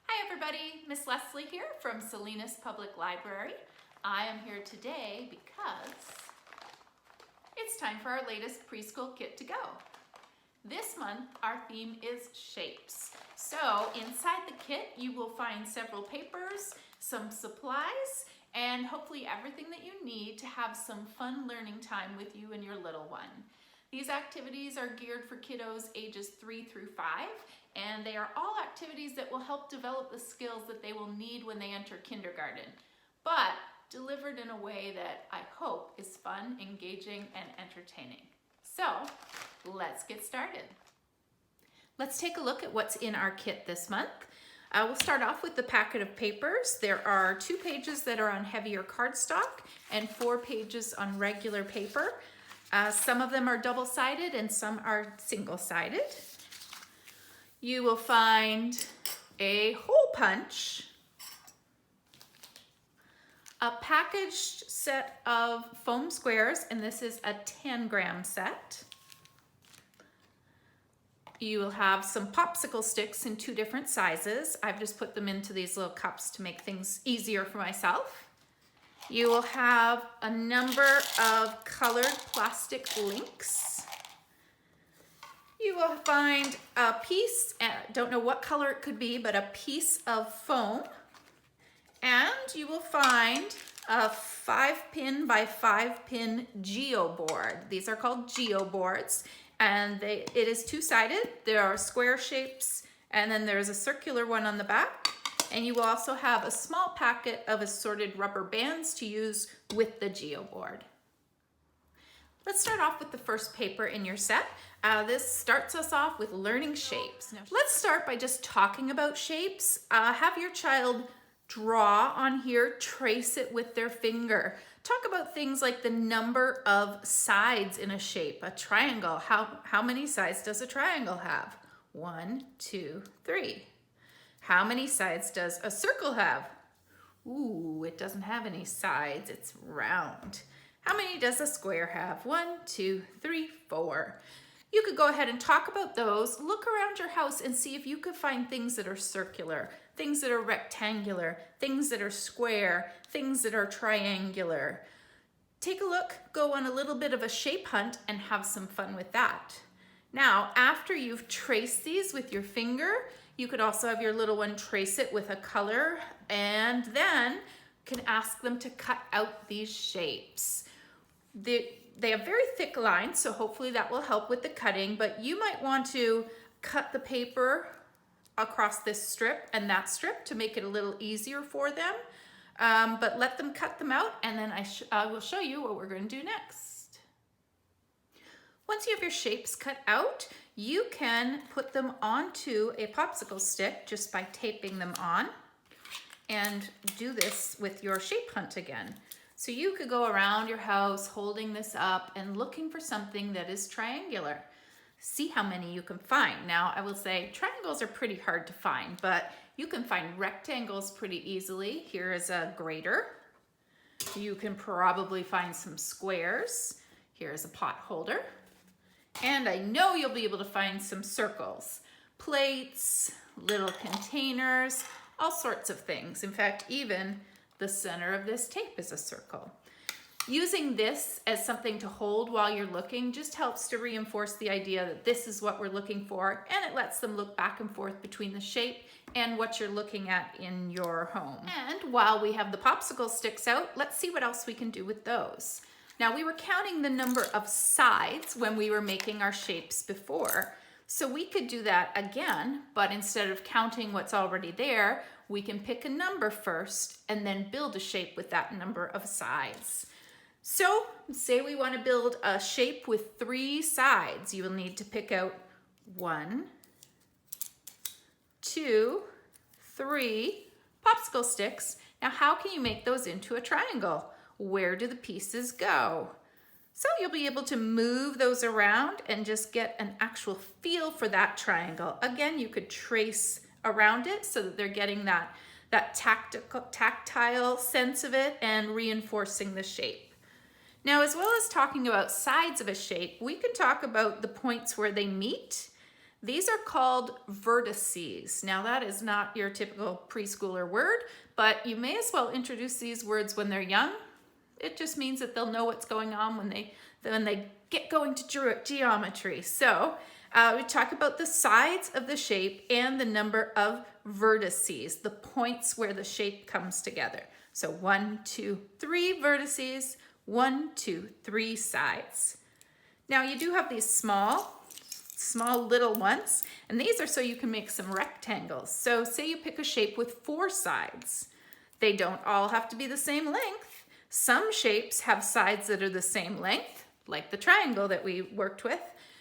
Hi everybody, Miss Leslie here from Salinas Public Library. I am here today because it's time for our latest Preschool Kit to Go. This month our theme is shapes. So inside the kit you will find several papers, some supplies, and hopefully everything that you need to have some fun learning time with you and your little one. These activities are geared for kiddos ages 3 through 5, and they are all activities that will help develop the skills that they will need when they enter kindergarten, but delivered in a way that I hope is fun, engaging, and entertaining. So let's get started. Let's take a look at what's in our kit this month. We'll start off with the packet of papers. There are 2 pages that are on heavier cardstock and 4 pages on regular paper. Some of them are double-sided and some are single-sided. You will find a hole punch, a packaged set of foam squares, and this is a 10-gram set. You will have some popsicle sticks in 2 different sizes. I've just put them into these little cups to make things easier for myself. You will have a number of colored plastic links. You will find a piece, don't know what color it could be, but a piece of foam. And you will find a 5-pin by 5-pin Geo Board. These are called Geo Boards, and it is 2-sided. There are square shapes, and then there's a circular one on the back. And you will also have a small packet of assorted rubber bands to use with the Geo Board. Let's start off with the first paper in your set. This starts us off with learning shapes. Let's start by just talking about shapes. Have your child draw on here, trace it with their finger. Talk about things like the number of sides in a shape. A triangle, how many sides does a triangle have? 1, 2, 3. How many sides does a circle have? Ooh, it doesn't have any sides, it's round. How many does a square have? 1, 2, 3, 4. You could go ahead and talk about those. Look around your house and see if you could find things that are circular, things that are rectangular, things that are square, things that are triangular. Take a look, go on a little bit of a shape hunt and have some fun with that. Now, after you've traced these with your finger, you could also have your little one trace it with a color, and then can ask them to cut out these shapes. They have very thick lines, so hopefully that will help with the cutting, but you might want to cut the paper across this strip and that strip to make it a little easier for them. But let them cut them out, and then I will show you what we're going to do next. Once you have your shapes cut out, you can put them onto a popsicle stick just by taping them on, and do this with your shape hunt again. So you could go around your house holding this up and looking for something that is triangular. See how many you can find. Now, I will say triangles are pretty hard to find, but you can find rectangles pretty easily. Here is a grater. You can probably find some squares. Here's a pot holder. And I know you'll be able to find some circles, plates, little containers, all sorts of things. In fact, even the center of this tape is a circle. Using this as something to hold while you're looking just helps to reinforce the idea that this is what we're looking for, and it lets them look back and forth between the shape and what you're looking at in your home. And while we have the popsicle sticks out, let's see what else we can do with those. Now, we were counting the number of sides when we were making our shapes before, so we could do that again, but instead of counting what's already there, we can pick a number first and then build a shape with that number of sides. So, say we want to build a shape with 3 sides. You will need to pick out 1, 2, 3 popsicle sticks. Now, how can you make those into a triangle? Where do the pieces go? So you'll be able to move those around and just get an actual feel for that triangle. Again, you could trace around it so that they're getting that tactile sense of it and reinforcing the shape. Now, as well as talking about sides of a shape, we can talk about the points where they meet. These are called vertices. Now that is not your typical preschooler word, but you may as well introduce these words when they're young. It just means that they'll know what's going on when they get going to geometry. So we talk about the sides of the shape and the number of vertices, the points where the shape comes together. So 1, 2, 3 vertices, 1, 2, 3 sides. Now you do have these small little ones, and these are so you can make some rectangles. So say you pick a shape with 4 sides. They don't all have to be the same length. Some shapes have sides that are the same length, like the triangle that we worked with.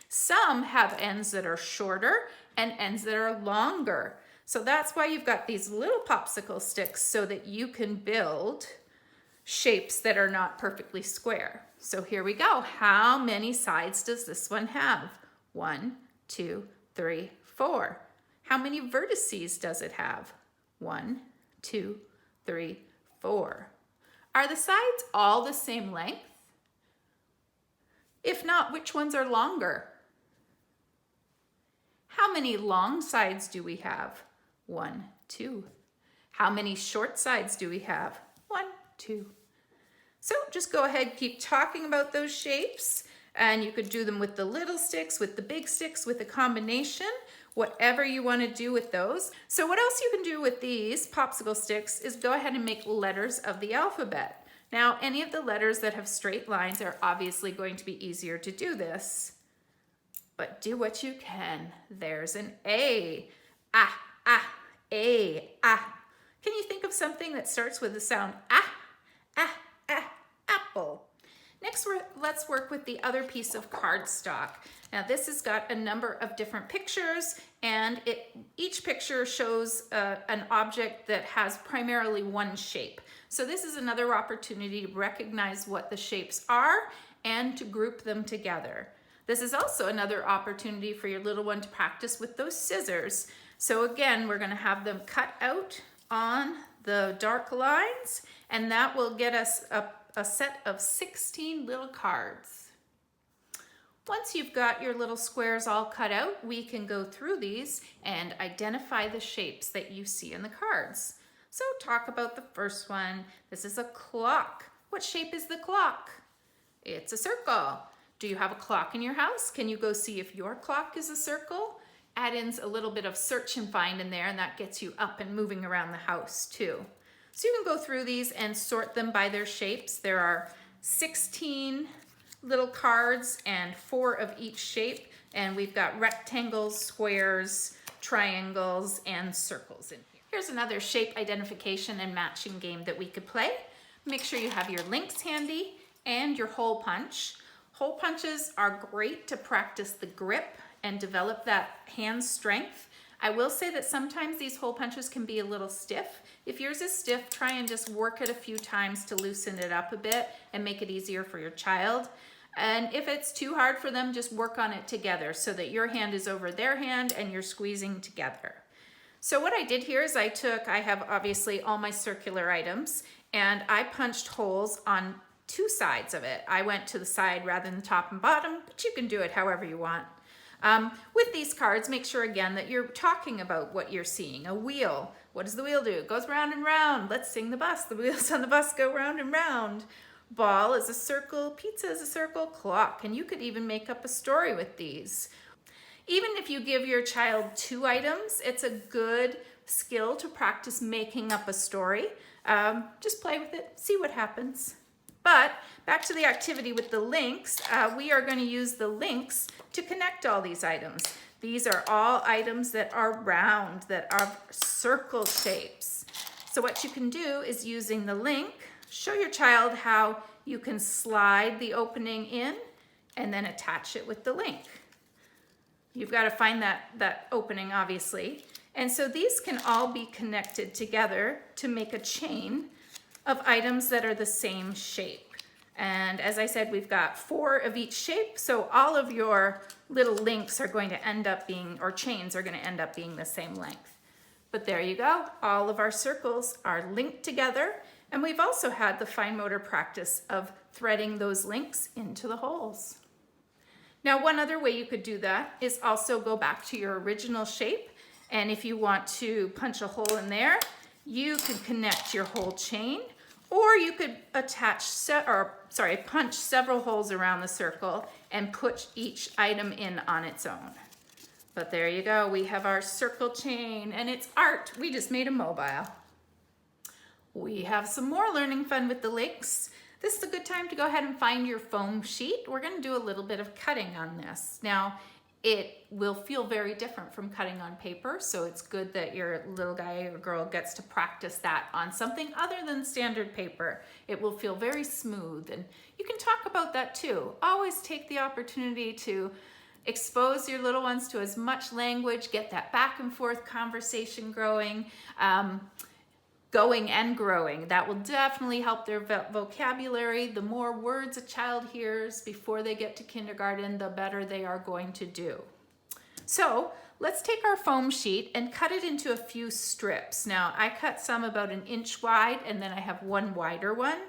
Some have ends that are shorter and ends that are longer. So that's why you've got these little popsicle sticks so that you can build shapes that are not perfectly square. So here we go. How many sides does this one have? 1, 2, 3, 4. How many vertices does it have? 1, 2, 3, 4. Are the sides all the same length? If not, which ones are longer? How many long sides do we have? 1, 2. How many short sides do we have? 1, 2. So just go ahead, keep talking about those shapes, and you could do them with the little sticks, with the big sticks, with a combination, whatever you want to do with those. So what else you can do with these popsicle sticks is go ahead and make letters of the alphabet. Now, any of the letters that have straight lines are obviously going to be easier to do this, but do what you can. There's an A. Ah, ah, A, ah. Can you think of something that starts with the sound ah, ah, ah, apple? Next, let's work with the other piece of cardstock. Now this has got a number of different pictures, and each picture shows an object that has primarily one shape. So this is another opportunity to recognize what the shapes are and to group them together. This is also another opportunity for your little one to practice with those scissors. So again, we're going to have them cut out on the dark lines, and that will get us a set of 16 little cards. Once you've got your little squares all cut out, we can go through these and identify the shapes that you see in the cards. So talk about the first one. This is a clock. What shape is the clock? It's a circle. Do you have a clock in your house? Can you go see if your clock is a circle? Add in a little bit of search and find in there, and that gets you up and moving around the house too. So you can go through these and sort them by their shapes. There are 16 little cards and 4 of each shape, and we've got rectangles, squares, triangles, and circles in here. Here's another shape identification and matching game that we could play. Make sure you have your links handy and your hole punch. Hole punches are great to practice the grip and develop that hand strength. I will say that sometimes these hole punches can be a little stiff. If yours is stiff, try and just work it a few times to loosen it up a bit and make it easier for your child. And if it's too hard for them, just work on it together so that your hand is over their hand and you're squeezing together. So what I did here is I have obviously all my circular items, and I punched holes on 2 sides of it. I went to the side rather than the top and bottom, but you can do it however you want. With these cards, make sure again that you're talking about what you're seeing. A wheel. What does the wheel do? It goes round and round. Let's sing the bus. The wheels on the bus go round and round. Ball is a circle. Pizza is a circle. Clock. And you could even make up a story with these. Even if you give your child 2 items, it's a good skill to practice making up a story. Just play with it. See what happens. But back to the activity with the links, we are going to use the links to connect all these items. These are all items that are round, that are circle shapes. So what you can do is, using the link, show your child how you can slide the opening in and then attach it with the link. You've got to find that opening, obviously. And so these can all be connected together to make a chain of items that are the same shape. And as I said, we've got 4 of each shape, so all of your little links are going to end up being, or chains are going to end up being the same length. But there you go, all of our circles are linked together, and we've also had the fine motor practice of threading those links into the holes. Now, one other way you could do that is also go back to your original shape. And if you want to punch a hole in there, you could connect your whole chain, or you could punch several holes around the circle and put each item in on its own. But there you go, we have our circle chain, and it's art. We just made a mobile. We have some more learning fun with the links. This is a good time to go ahead and find your foam sheet. We're gonna do a little bit of cutting on this. Now, it will feel very different from cutting on paper, so it's good that your little guy or girl gets to practice that on something other than standard paper. It will feel very smooth, and you can talk about that too. Always take the opportunity to expose your little ones to as much language, get that back and forth conversation going and growing. That will definitely help their vocabulary. The more words a child hears before they get to kindergarten, the better they are going to do. So let's take our foam sheet and cut it into a few strips. Now, I cut some about 1 inch wide, and then I have one wider one.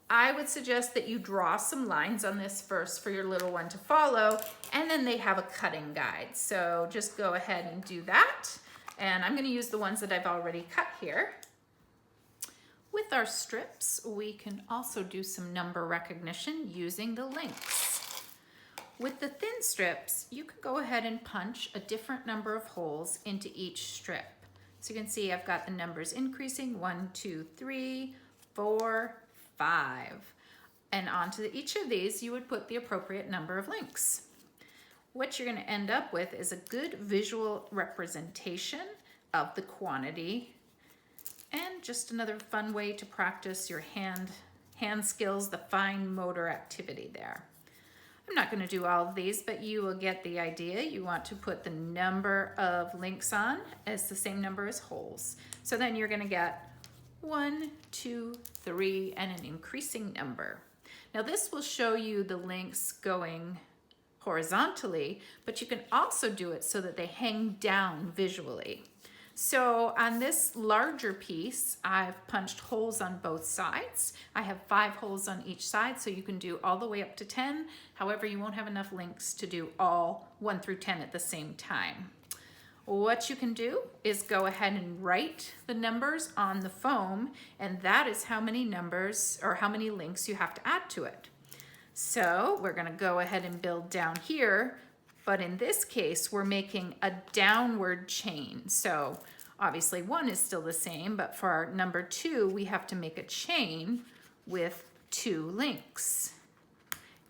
I would suggest that you draw some lines on this first for your little one to follow, and then they have a cutting guide. So just go ahead and do that. And I'm gonna use the ones that I've already cut here. With our strips, we can also do some number recognition using the links. With the thin strips, you can go ahead and punch a different number of holes into each strip. So you can see I've got the numbers increasing, 1, 2, 3, 4, 5. And onto each of these, you would put the appropriate number of links. What you're gonna end up with is a good visual representation of the quantity, and just another fun way to practice your hand skills, the fine motor activity there. I'm not going to do all of these, but you will get the idea. You want to put the number of links on as the same number as holes. So then you're going to get 1, 2, 3, and an increasing number. Now this will show you the links going horizontally, but you can also do it so that they hang down visually. So on this larger piece, I've punched holes on both sides. I have 5 holes on each side, so you can do all the way up to 10. However, you won't have enough links to do all 1 through 10 at the same time. What you can do is go ahead and write the numbers on the foam, and that is how many numbers or how many links you have to add to it. So we're gonna go ahead and build down here. But in this case, we're making a downward chain. So obviously 1 is still the same, but for our number 2, we have to make a chain with 2 links.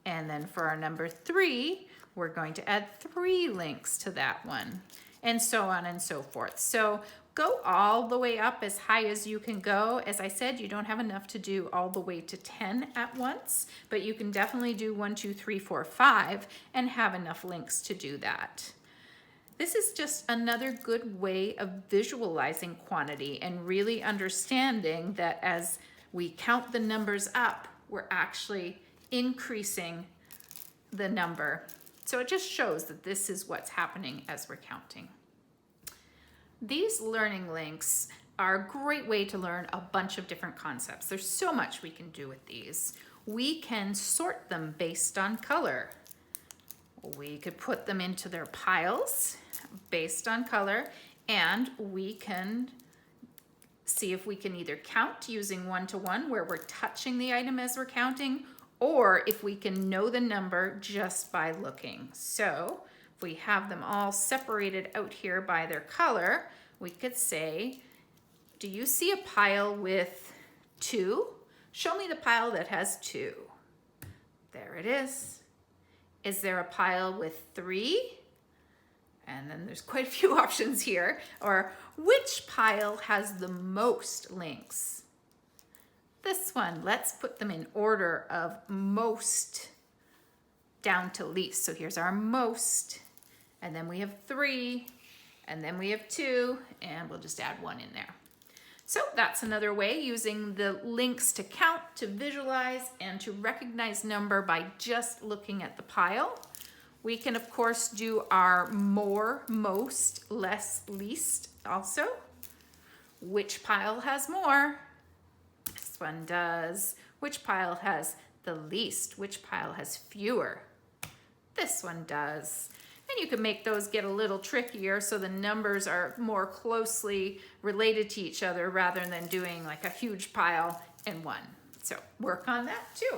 And then for our number 3, we're going to add 3 links to that one, and so on and so forth. So go all the way up as high as you can go. As I said, you don't have enough to do all the way to 10 at once, but you can definitely do 1, 2, 3, 4, 5 and have enough links to do that. This is just another good way of visualizing quantity and really understanding that as we count the numbers up, we're actually increasing the number. So it just shows that this is what's happening as we're counting. These learning links are a great way to learn a bunch of different concepts. There's so much we can do with these. We can sort them based on color. We could put them into their piles based on color, and we can see if we can either count using 1 to 1 where we're touching the item as we're counting, or if we can know the number just by looking. So if we have them all separated out here by their color, we could say, do you see a pile with 2? Show me the pile that has 2. There it is. Is there a pile with 3? And then there's quite a few options here. Or which pile has the most links? This one. Let's put them in order of most down to least. So here's our most, and then we have 3, and then we have 2, and we'll just add 1 in there. So that's another way, using the links to count, to visualize, and to recognize number by just looking at the pile. We can, of course, do our more, most, less, least also. Which pile has more? This one does. Which pile has the least? Which pile has fewer? This one does. And you can make those get a little trickier so the numbers are more closely related to each other rather than doing like a huge pile in one. So work on that too.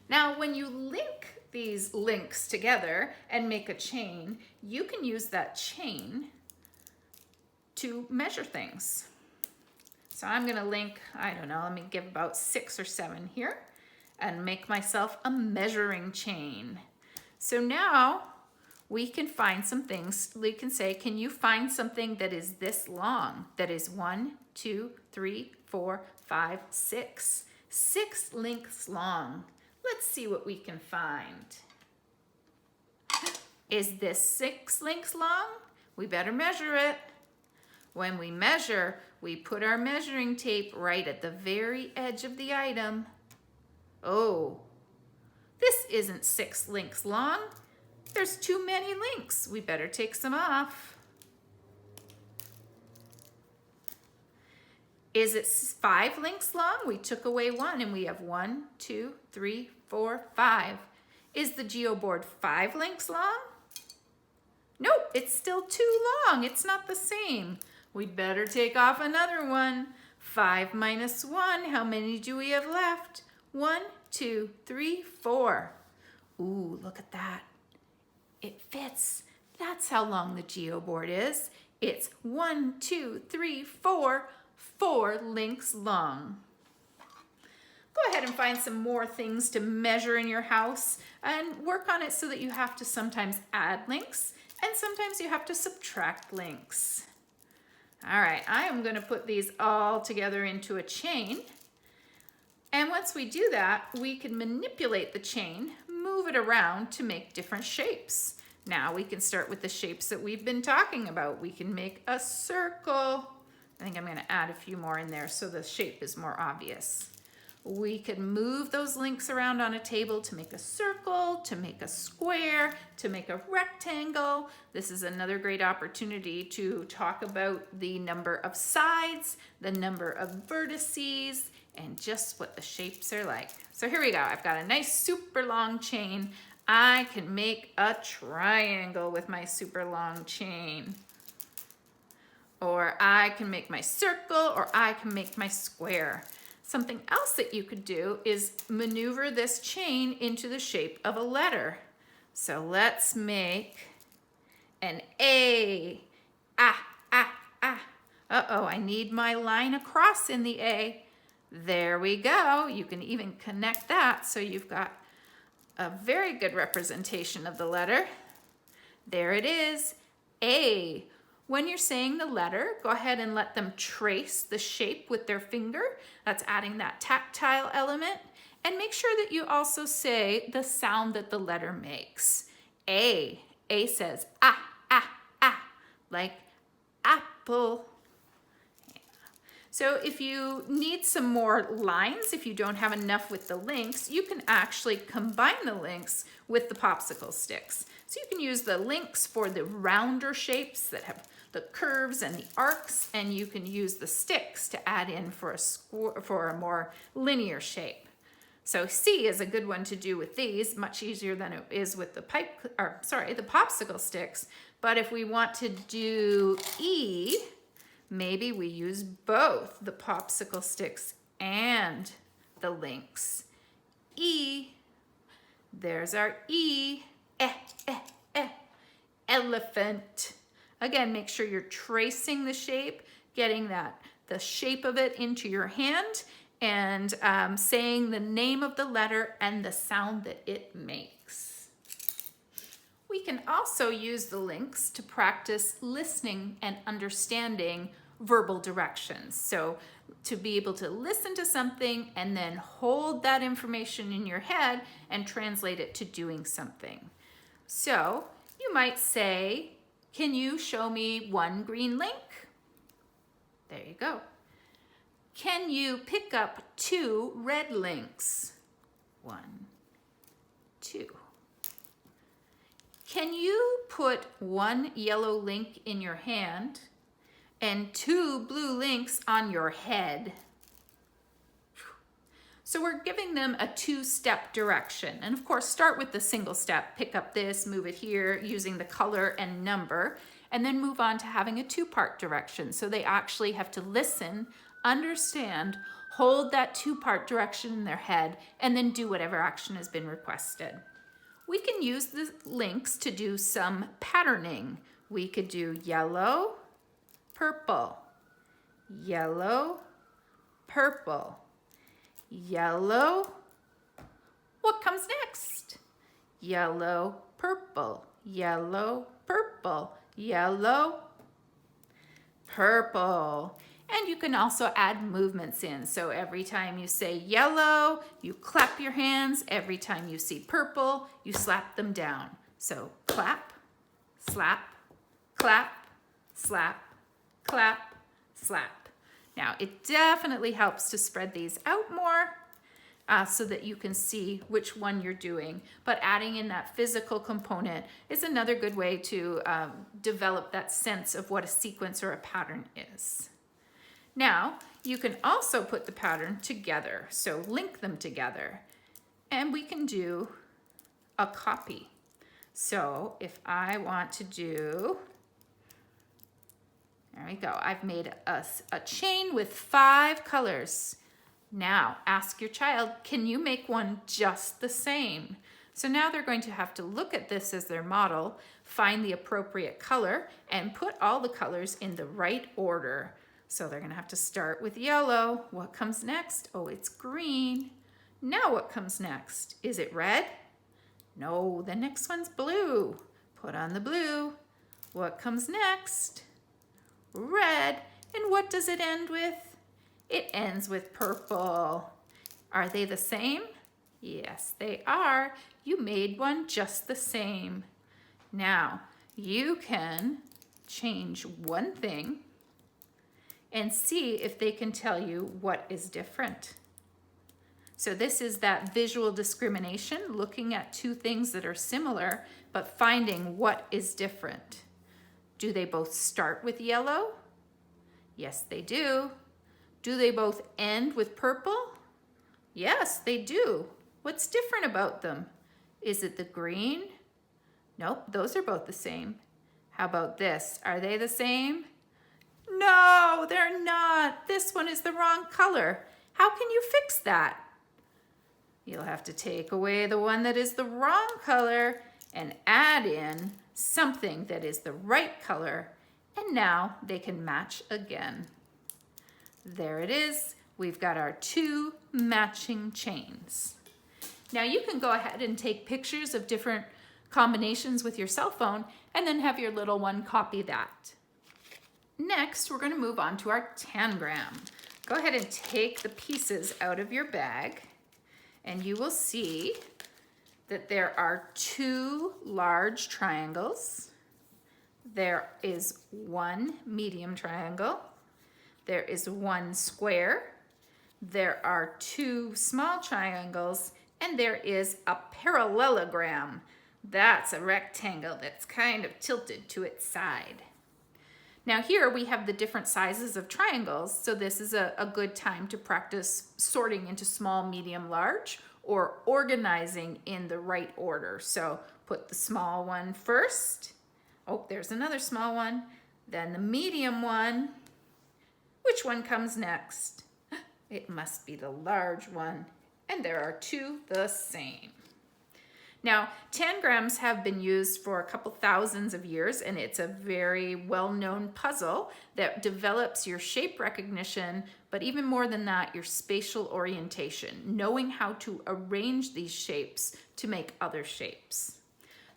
Now, when you link these links together and make a chain, you can use that chain to measure things. So I'm gonna link, I don't know, let me give about 6 or 7 here and make myself a measuring chain. So now we can find some things. We can say, can you find something that is this long? That is 1, 2, 3, 4, 5, 6. 6 links long. Let's see what we can find. Is this 6 links long? We better measure it. When we measure, we put our measuring tape right at the very edge of the item. Oh, this isn't 6 links long. There's too many links. We better take some off. Is it 5 links long? We took away 1 and we have 1, 2, 3, 4, 5. Is the Geo Board 5 links long? Nope, it's still too long. It's not the same. We'd better take off another one. 5 minus 1, how many do we have left? 1, 2, 3, 4. Ooh, look at that. It fits. That's how long the Geo Board is. It's 1, 2, 3, 4, 4 links long. Go ahead and find some more things to measure in your house and work on it so that you have to sometimes add links and sometimes you have to subtract links. All right, I am going to put these all together into a chain. And once we do that, we can manipulate the chain, move it around to make different shapes. Now we can start with the shapes that we've been talking about. We can make a circle. I think I'm going to add a few more in there so the shape is more obvious. We could move those links around on a table to make a circle, to make a square, to make a rectangle. This is another great opportunity to talk about the number of sides, the number of vertices, and just what the shapes are like. So here we go. I've got a nice super long chain. I can make a triangle with my super long chain. Or I can make my circle, or I can make my square. Something else that you could do is maneuver this chain into the shape of a letter. So let's make an A. Uh-oh, I need my line across in the A. There we go. You can even connect that so you've got a very good representation of the letter. There it is, A. When you're saying the letter, go ahead and let them trace the shape with their finger. That's adding that tactile element. And make sure that you also say the sound that the letter makes. A. A says like apple. So if you need some more lines, if you don't have enough with the links, you can actually combine the links with the popsicle sticks. So you can use the links for the rounder shapes that have the curves and the arcs, and you can use the sticks to add in for a more linear shape. So C is a good one to do with these, much easier than it is with the the popsicle sticks. But if we want to do E, maybe we use both the popsicle sticks and the links. E, there's our E, elephant. Again, make sure you're tracing the shape, getting the shape of it into your hand, and saying the name of the letter and the sound that it makes. We can also use the links to practice listening and understanding verbal directions. So to be able to listen to something and then hold that information in your head and translate it to doing something. So you might say, can you show me 1 green link? There you go. Can you pick up 2 red links? 1, 2. Can you put 1 yellow link in your hand and 2 blue links on your head? So we're giving them a 2-step direction. And of course, start with the single step, pick up this, move it here, using the color and number, and then move on to having a 2-part direction. So they actually have to listen, understand, hold that 2-part direction in their head, and then do whatever action has been requested. We can use the links to do some patterning. We could do yellow, purple, yellow, purple, yellow. What comes next? Yellow, purple, yellow, purple, yellow, purple. And you can also add movements in. So every time you say yellow, you clap your hands. Every time you see purple, you slap them down. So clap, slap, clap, slap, clap, slap. Now it definitely helps to spread these out more so that you can see which one you're doing. But adding in that physical component is another good way to develop that sense of what a sequence or a pattern is. Now, you can also put the pattern together, so link them together, and we can do a copy. So if I want to do, there we go, I've made a chain with 5 colors. Now, ask your child, can you make one just the same? So now they're going to have to look at this as their model, find the appropriate color, and put all the colors in the right order. So they're gonna have to start with yellow. What comes next? Oh, it's green. Now what comes next? Is it red? No, the next one's blue. Put on the blue. What comes next? Red. And what does it end with? It ends with purple. Are they the same? Yes, they are. You made one just the same. Now, you can change one thing and see if they can tell you what is different. So this is that visual discrimination, looking at 2 things that are similar, but finding what is different. Do they both start with yellow? Yes, they do. Do they both end with purple? Yes, they do. What's different about them? Is it the green? Nope, those are both the same. How about this? Are they the same? No, they're not. This one is the wrong color. How can you fix that? You'll have to take away the one that is the wrong color and add in something that is the right color, and now they can match again. There it is. We've got our 2 matching chains. Now you can go ahead and take pictures of different combinations with your cell phone and then have your little one copy that. Next, we're going to move on to our tangram. Go ahead and take the pieces out of your bag, and you will see that there are 2 large triangles. There is 1 medium triangle. There is 1 square. There are 2 small triangles, and there is a parallelogram. That's a rectangle that's kind of tilted to its side. Now here we have the different sizes of triangles, so this is a good time to practice sorting into small, medium, large, or organizing in the right order. So put the small one first. Oh, there's another small one. Then the medium one. Which one comes next? It must be the large one. And there are 2 the same. Now, tangrams have been used for a couple thousands of years, and it's a very well-known puzzle that develops your shape recognition, but even more than that, your spatial orientation, knowing how to arrange these shapes to make other shapes.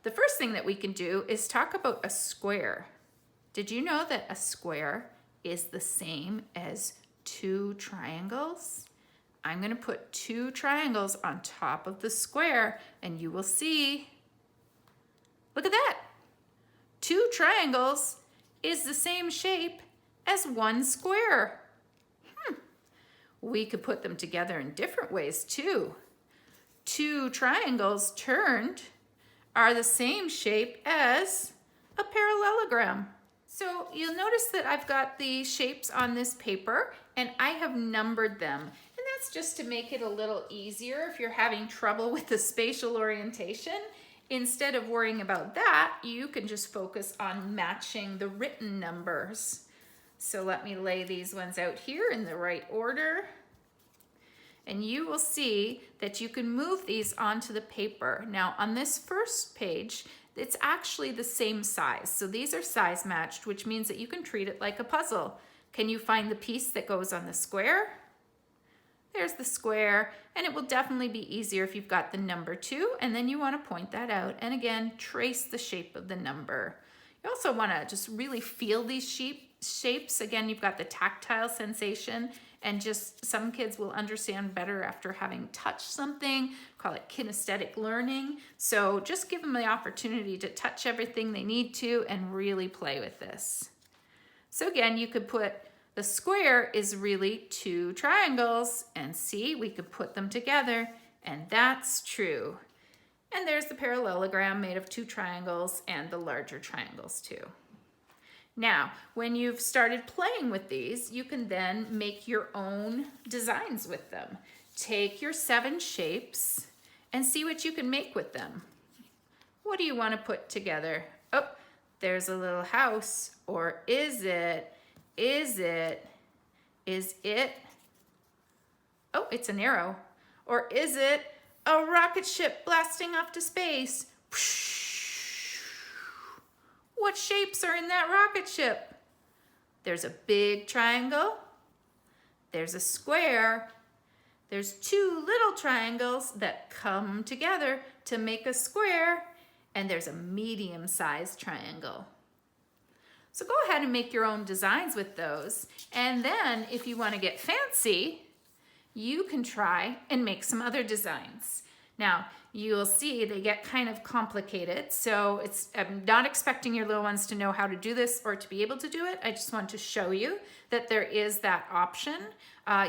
The first thing that we can do is talk about a square. Did you know that a square is the same as 2 triangles? I'm going to put 2 triangles on top of the square, and you will see, look at that. 2 triangles is the same shape as 1 square. We could put them together in different ways too. 2 triangles turned are the same shape as a parallelogram. So you'll notice that I've got the shapes on this paper and I have numbered them. And that's just to make it a little easier if you're having trouble with the spatial orientation. Instead of worrying about that, you can just focus on matching the written numbers. So let me lay these ones out here in the right order. And you will see that you can move these onto the paper. Now on this first page, it's actually the same size. So these are size matched, which means that you can treat it like a puzzle. Can you find the piece that goes on the square? There's the square, and it will definitely be easier if you've got the number 2, and then you want to point that out, and again, trace the shape of the number. You also want to just really feel these shapes. Again, you've got the tactile sensation, and just some kids will understand better after having touched something. Call it kinesthetic learning. So just give them the opportunity to touch everything they need to and really play with this. So again, you could put the square is really 2 triangles, and see, we could put them together, and that's true. And there's the parallelogram made of 2 triangles and the larger triangles too. Now, when you've started playing with these, you can then make your own designs with them. Take your 7 shapes and see what you can make with them. What do you want to put together? Oh, there's a little house, or is it? Oh, it's an arrow. Or is it a rocket ship blasting off to space? What shapes are in that rocket ship? There's a big triangle. There's a square. There's 2 little triangles that come together to make a square. And there's a medium-sized triangle. So go ahead and make your own designs with those. And then if you want to get fancy, you can try and make some other designs. Now, you'll see they get kind of complicated. So I'm not expecting your little ones to know how to do this or to be able to do it. I just want to show you that there is that option.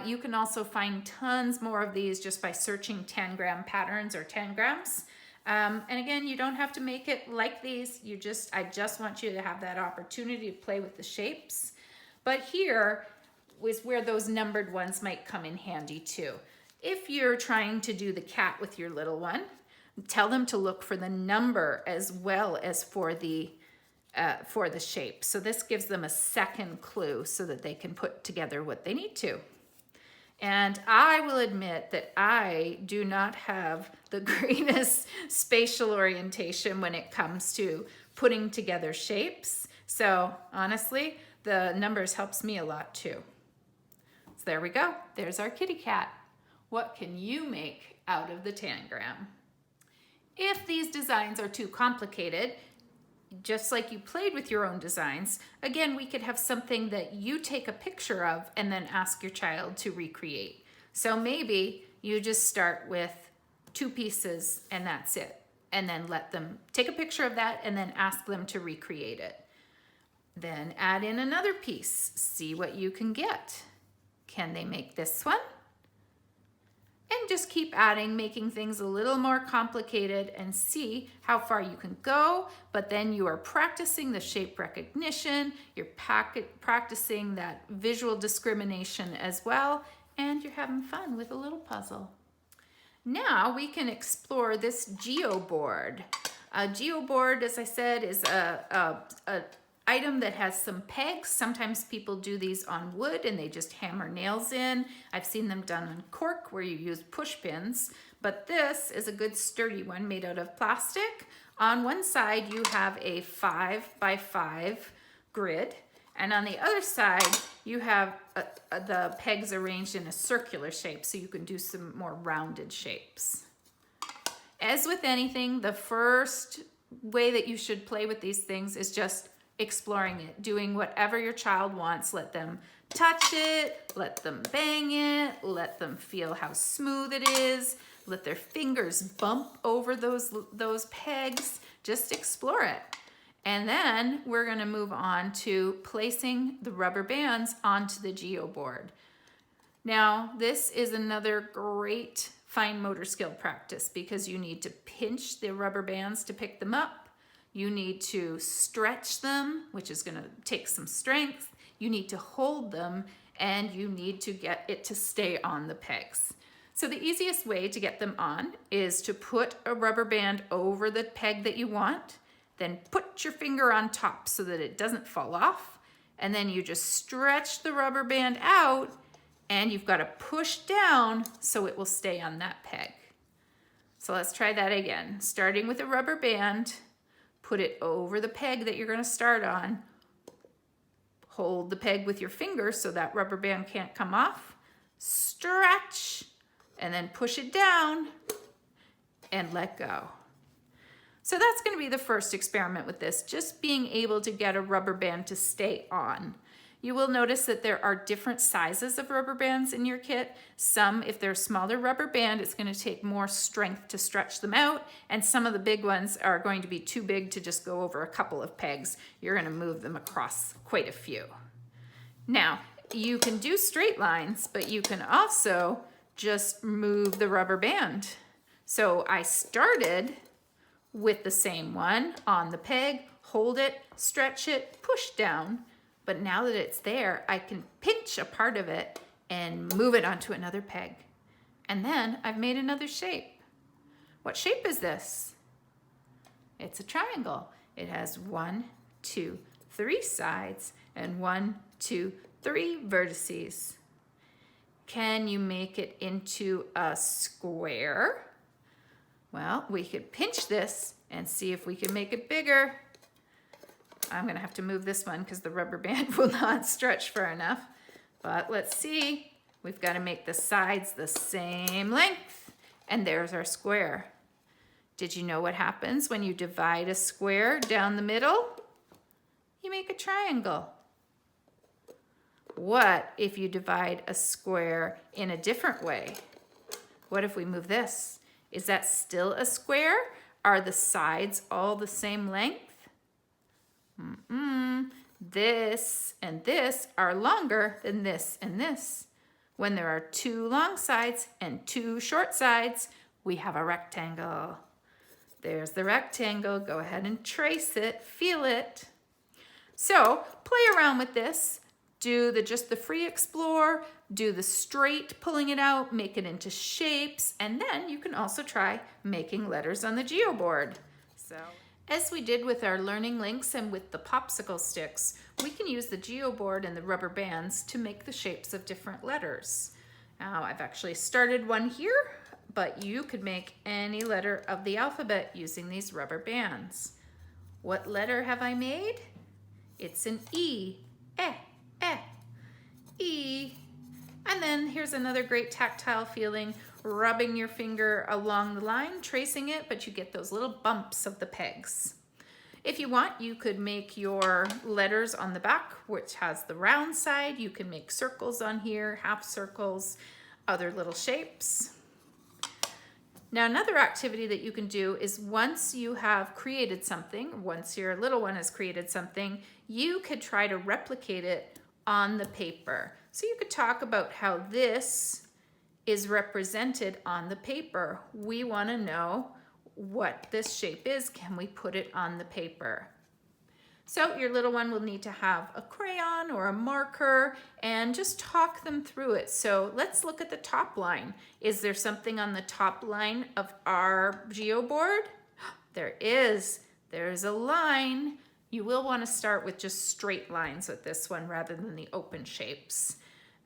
You can also find tons more of these just by searching tangram patterns or tangrams. And again, you don't have to make it like these. I just want you to have that opportunity to play with the shapes. But here is where those numbered ones might come in handy too. If you're trying to do the cat with your little one, tell them to look for the number as well as for the shape. So this gives them a second clue so that they can put together what they need to. And I will admit that I do not have the greatest spatial orientation when it comes to putting together shapes. So honestly, the numbers helps me a lot too. So there we go. There's our kitty cat. What can you make out of the tangram? If these designs are too complicated, just like you played with your own designs, again, we could have something that you take a picture of and then ask your child to recreate. So maybe you just start with 2 pieces and that's it. And then let them take a picture of that and then ask them to recreate it. Then add in another piece, see what you can get. Can they make this one? And just keep adding, making things a little more complicated and see how far you can go. But then you are practicing the shape recognition, you're practicing that visual discrimination as well, and you're having fun with a little puzzle. Now we can explore this Geo Board. A Geo Board, as I said, is a item that has some pegs. Sometimes people do these on wood and they just hammer nails in. I've seen them done on cork where you use push pins, but this is a good sturdy one made out of plastic. On one side you have a 5x5 grid, and on the other side you have the pegs arranged in a circular shape so you can do some more rounded shapes. As with anything, the first way that you should play with these things is just exploring it, doing whatever your child wants. Let them touch it, let them bang it, let them feel how smooth it is, let their fingers bump over those pegs. Just explore it. And then we're going to move on to placing the rubber bands onto the Geo Board. Now, this is another great fine motor skill practice because you need to pinch the rubber bands to pick them up. You need to stretch them, which is going to take some strength. You need to hold them and you need to get it to stay on the pegs. So the easiest way to get them on is to put a rubber band over the peg that you want, then put your finger on top so that it doesn't fall off, and then you just stretch the rubber band out, and you've got to push down so it will stay on that peg. So let's try that again. Starting with a rubber band, put it over the peg that you're going to start on, hold the peg with your finger so that rubber band can't come off, stretch, and then push it down and let go. So that's going to be the first experiment with this, just being able to get a rubber band to stay on. You will notice that there are different sizes of rubber bands in your kit. Some, if they're a smaller rubber band, it's going to take more strength to stretch them out, and some of the big ones are going to be too big to just go over a couple of pegs. You're going to move them across quite a few. Now, you can do straight lines, but you can also just move the rubber band. So I started with the same one on the peg, hold it, stretch it, push down. But now that it's there, I can pinch a part of it and move it onto another peg. And then I've made another shape. What shape is this? It's a triangle. It has 1, 2, 3 sides and 1, 2, 3 vertices. Can you make it into a square? Well, we could pinch this and see if we can make it bigger. I'm gonna have to move this one because the rubber band will not stretch far enough. But let's see. We've got to make the sides the same length. And there's our square. Did you know what happens when you divide a square down the middle? You make a triangle. What if you divide a square in a different way? What if we move this? Is that still a square? Are the sides all the same length? This and this are longer than this and this. When there are 2 long sides and 2 short sides, we have a rectangle. There's the rectangle. Go ahead and trace it, feel it. So play around with this. Do just the free explore, do the straight pulling it out, make it into shapes, and then you can also try making letters on the Geo Board. So, as we did with our learning links and with the popsicle sticks, we can use the Geo Board and the rubber bands to make the shapes of different letters. Now, I've actually started one here, but you could make any letter of the alphabet using these rubber bands. What letter have I made? It's an E. E. And then here's another great tactile feeling, rubbing your finger along the line, tracing it, but you get those little bumps of the pegs. If you want, you could make your letters on the back, which has the round side. You can make circles on here, half circles, other little shapes. Now, another activity that you can do is once you have created something, once your little one has created something, you could try to replicate it on the paper. So you could talk about how this is represented on the paper. We want to know what this shape is. Can we put it on the paper? So your little one will need to have a crayon or a marker and just talk them through it. So let's look at the top line. Is there something on the top line of our Geo Board? There is. There's a line. You will want to start with just straight lines with this one rather than the open shapes.